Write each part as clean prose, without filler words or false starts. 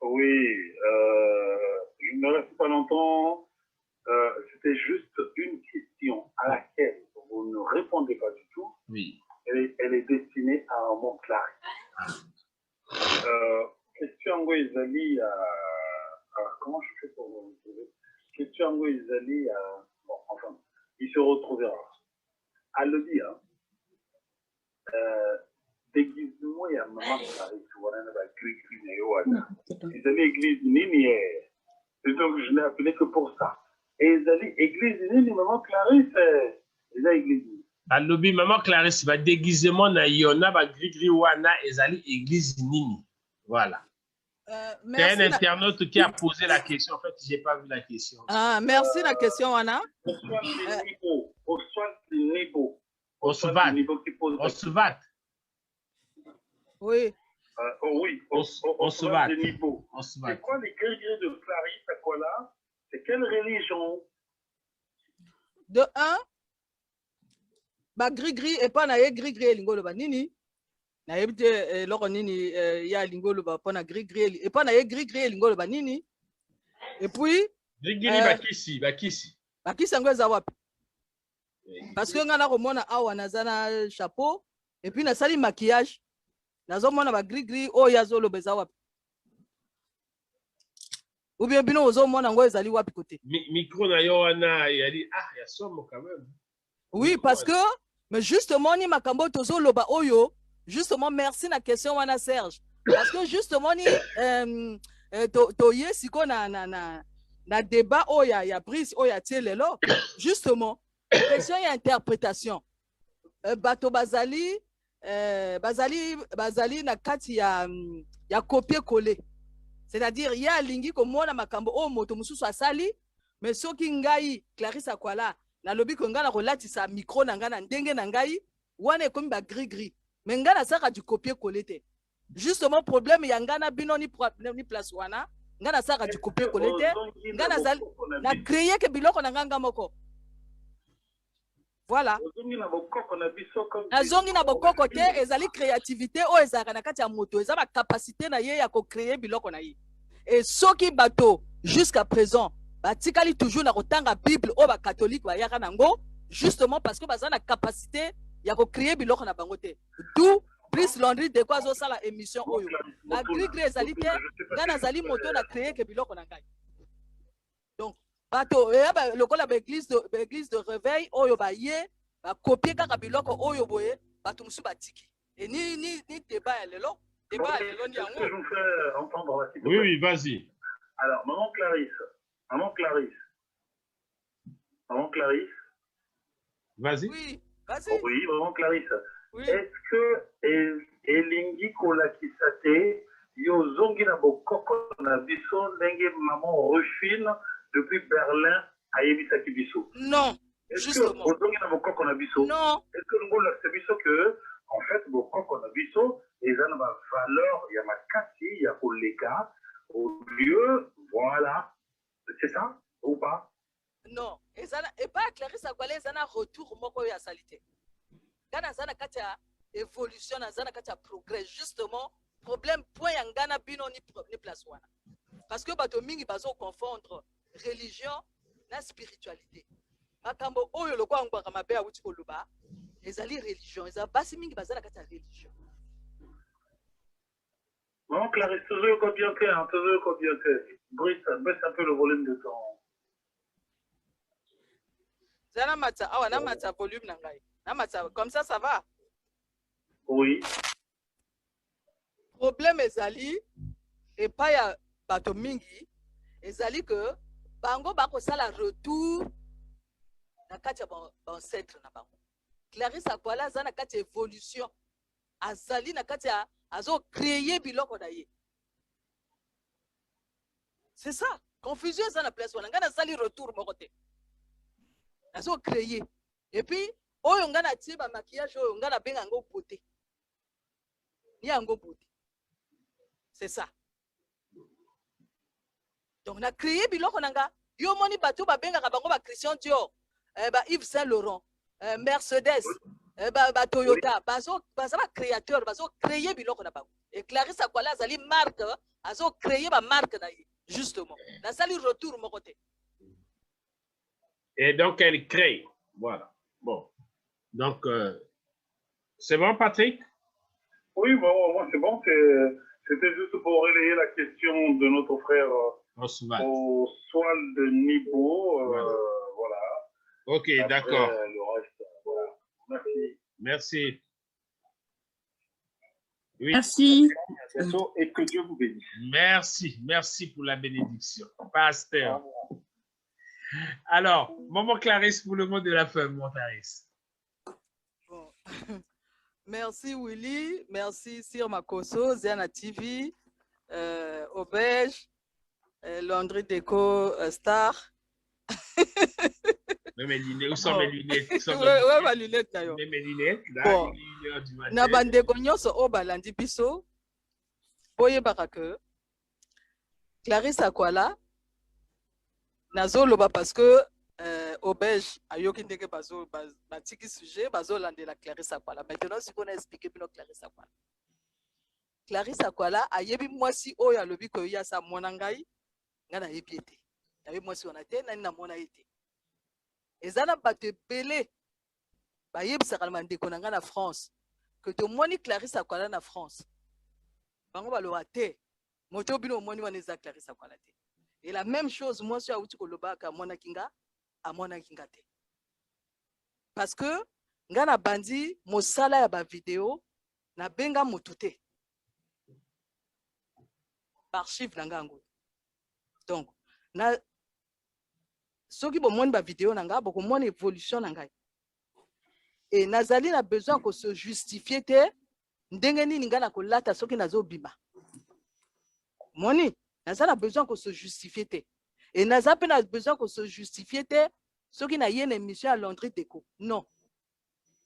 Oui, je ne reste pas longtemps. C'était juste une question à laquelle vous ne répondez pas du tout. Oui. Elle est destinée à un mot clair. Question Izali comment je fais pour vous retrouver? Question Izali bon, enfin, il se retrouvera. À le dire, déguisement ya maman Clarisse wana ba gris na yo wana. Izali église nini donc je n'ai appelé que pour ça. Et Izali église nini maman Clarisse Izali église. Alobi maman Clarisse ba déguisement na yona ba gris wana ezali église nini. Voilà. C'est un internaute qui a posé la question. En fait, j'ai pas vu la question. Ah, merci la question, Anna. Osvat. Oui. Oui. Osvat. C'est quoi les gris de Clarisse à quoi là? C'est quelle religion? De un, ba gris et pas na gris lingolo ba nini? Na yebite loko nini ya lingolo ba pona gris et pas na gris lingolo ba nini? Et puis bakisi ngo eza wapi? Parce que nga na komona awa nazana chapeau et puis na sali maquillage nazomona ba gris o ya zolo beza wapi? Ou bien bino ozomona ngo ezali wapi côté? Micro na yo wana yali ya somo quand même. Oui, parce que mais justement ni makambo tozo loba oyo. Justement, merci la question, Wana Serge. Parce que justement, ni toye siko na débat oh ya prise oh ya tielelo. Justement, question et interprétation. Bato bazali na kati ya copier coller. C'est-à-dire il y a lingi ko mona makambo oh moto mususu asali mais soki ngai Clarisse Akwala na lobi ko ngana ko latisa micro na ngana ndenge na ngai wana ekomi ba gris. Mais ngana saka du copier-coller. Justement, problème, yangana bino ni place wana. Ngana saka du copier-coller. Ngana zal na créer que biloko na nganga moko. Voilà. Azongi na bokoko te ezali créativité o ezaka na kati ya moto eza ba capacité na ye ya ko créer biloko na ye. Et soki bato jusqu'à présent batikali toujours na kotanga Bible o ba catholique ba yaka nango justement parce que baza na capacité ya ko créer biloko na bango te. D'où Brice Landry de quoi zo sala émission oyo. Na gris ezali te ngana zali moto na créer que biloko na ngai. Donc bato lokola ba église de réveil oyo ba ye ba copier kaka biloko oyo boye bato musu batiki. Et ni débat ya lelo, débat ya lelo ni yango. Je vous fais entendre la Oui, vas-y. Alors, maman Clarisse. Vas-y. Oui. Vas-y. Oui, maman Clarisse. Oui. Est-ce que elingi kolakisa te yo zongi na bokoko na biso ndenge maman Ruffin depuis Berlin ayebisaki biso? Non. Justement. Est-ce que zongi na bokoko na biso? Non. Est-ce que nous lakisa biso que en fait bokoko na biso eza na ba valeur ya makasi ya koleka au lieu voilà. C'est ça ou pas? Non. Et pas Clarisse Akwala ezana retour moko ya salité. Gana zana kati ya évolution na zana kati ya progrès justement problème point ya ngana bino ni place wana. Parce que bato mingi bazo confondre religion na spiritualité. Makambo oyo lokwa ngwa kama be awuti koluba ezali religion eza basi mingi bazana kati ya religion. Non, Clarisse, toujours combien que Brice, baisse un peu le volume de ton. Zana mata awa na mata volume na ngai. Na mata comme ça va? Oui. Problème ezali et pas ya bato mingi ezali que bango bako sala retour na kati ya ancêtre na bango. Clarisse Akwala zana kati évolution azali na kati ya azo créer biloko na ye. C'est ça. Confusion ça na place wana ngana sali retour moko te. Azo créer. Et puis oyo ngana tiba maquillage oyo ngana benga ngo beauté. Ni yango beauté. C'est ça. Donc na créer biloko nanga yo moni bato ba benga bango ba Christian Dior, ba Yves Saint Laurent, Mercedes, ba Toyota, bazo ba créateur, bazo créer biloko na bango. Et Clarisse Akwala azali marque, azo créer ma marque justement. Na sali retour mon côté. Et donc elle crée. Voilà. Bon. Donc c'est bon, Patrick? Oui, bon, moi c'est bon. C'était juste pour relayer la question de notre frère Oswald Nibo. Voilà. Ok, d'accord. Le reste, voilà. Merci. Merci. Oui. Merci. À bientôt et que Dieu vous bénisse. Merci. Merci pour la bénédiction. Pasteur. Alors, maman Clarisse, pour le mot de la fin, mon Clarisse. Bon. Merci Willy, merci Sir Makoso, Ziana TV, Obège, Landry Déco Star. Mais mes lunettes, où sont mes lunettes? Ouais, ma lunette d'ailleurs. Mes lunettes, là, bon. Na bande nyonso o balandi biso, boye baraka. Clarisse Akwala, nazoloba parce que Obège ayoki ndenge bazo batiki sujet bazo landela Clarisse Akwala. Maintenant si on a expliqué bino Clarisse Akwala. Clarisse Akwala ayebi mwasi oyo alobi ko ya sa mwana ngai ngana yebi ete. Ayebi mwasi wana te nani na mwana ete. Ezana bato ebele bayebisaka na ndeko na nga na France que tomoni Clarisse Akwala na France. Bango baloba te moto bino omoni wana eza Clarisse Akwala te. Et la même chose mwasi awuti kolobaka mwana kinga amona kinga te. Parce que nga na bandi mosala ya ba vidéo na benga motu te. Archive na ngango. Donc na soki bomoni ba vidéo na nga bokomona évolution na ngai. Et nazali na besoin ko se justifier te ndenge nini nga na kolata soki nazo bima. Moni nazali na besoin ko se justifier te. Et nazali na besoin ko se justifier te soki na yene émission à Landry Déco. Non.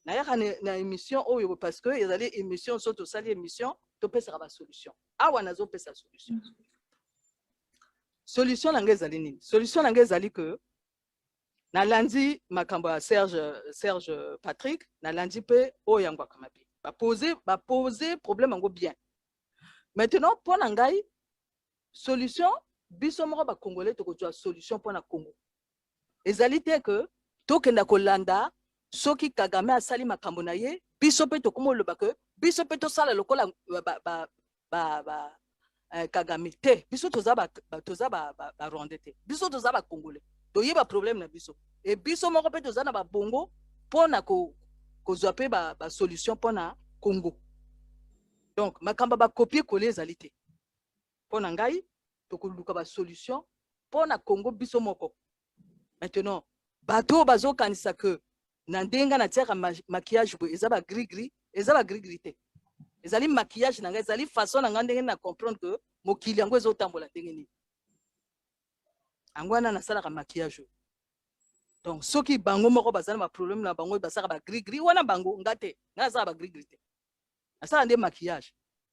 Na ya na émission oyo parce que ezali émission soto sali émission to pesa ba solution. Awa nazo pesa solution. Solution na nga ezali nini? Solution na nga ezali que na lundi makambo ya Serge Patrick na lundi pe oyangwa kamabi. Ba poser problème ngo bien. Maintenant pour na ngai solution biso moko ba congolais to ko solution pour na Congo. Ezali te que tokenda kolanda soki Kagame asali makambo na ye biso pe to komo loba que biso pe to sala lokola Kagame te biso toza ba rwandais te biso toza ba congolais to yeba problème na biso et biso moko pe toza na ba bongo pona ko zwa pe ba solution pona Congo. Donc makamba ba copier coller ezali te pona ngai to ko luka ba solution pona Congo biso moko. Maintenant bato bazo kanisa que na ndenga na tiaka maquillage bo ezaba gris te. Ezali maquillage na ngai ezali façon na ndenge na comprendre que mokili yango ezotambola ndenge nini. Angwana na sala ka maquillage. Donc soki bango moko bazana ba problème na bango basaka ba gris wana bango ngate na sala ba gris te. Na sala nde maquillage.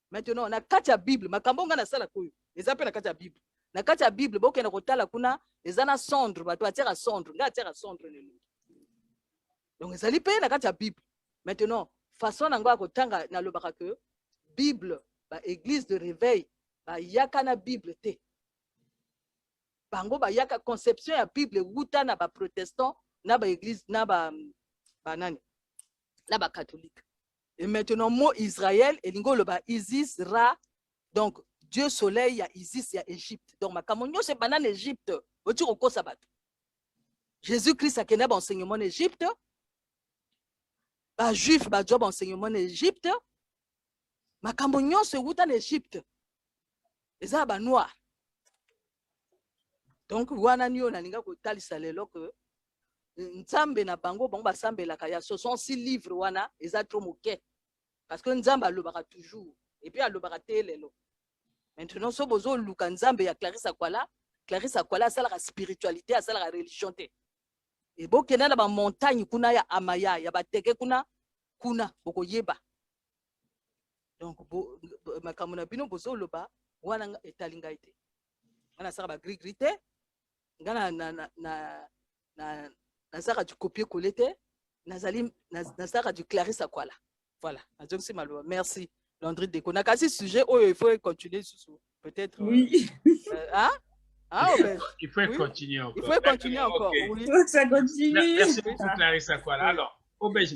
Maintenant na kati ya Bible makambo nga na sala koyo eza pe na kati ya Bible. Na kati ya Bible bokena kotala kuna ezana cendre bato atira cendre nga atira cendre ne. Donc ezali pe na kati ya Bible. Maintenant façon na ngwa kotanga na lobaka que Bible ba église de réveil ba yaka na Bible te. Bango ba yaka conception ya Bible wuta na ba protestant na ba église na ba nani na ba catholique. Et maintenant mot Israël et lingo loba Isis Ra, donc Dieu soleil ya Isis ya Égypte. Donc makamonyo c'est banane Égypte oti ko sabat. Jésus-Christ a kena ba enseignement en Égypte. Ba juif ba job enseignement en Égypte. Makambo nyonso wuta na Égypte. Eza ba noir. Donc wana niyo na ninga ko talisa lelo que nzambe na bango bango basambela kaya 66 livres wana eza trop moke parce que nzambe alobaka toujours et puis alobaka te lelo. Maintenant so bozo luka nzambe ya Clarisse Akwala sala la spiritualité sala la religion te. Et bokena na ba montagne kuna ya Amaya ya bateke kuna boko yeba. Donc makambo na bino bozo loba wana etalinga ite. Ngana sala ba gris te. Ngana na sala du copier coller te. Nazali na sala du Clarisse Akwala. Voilà. Merci. Landry Déco. On a cassé ce sujet, oh, il faut continuer sous peut-être. Oui. Hein? Ah, Obège. Il faut continuer encore. Il faut continuer encore. Oui. Il faut que ça continue. Merci beaucoup, Clarisse Akwala. Alors, Obège,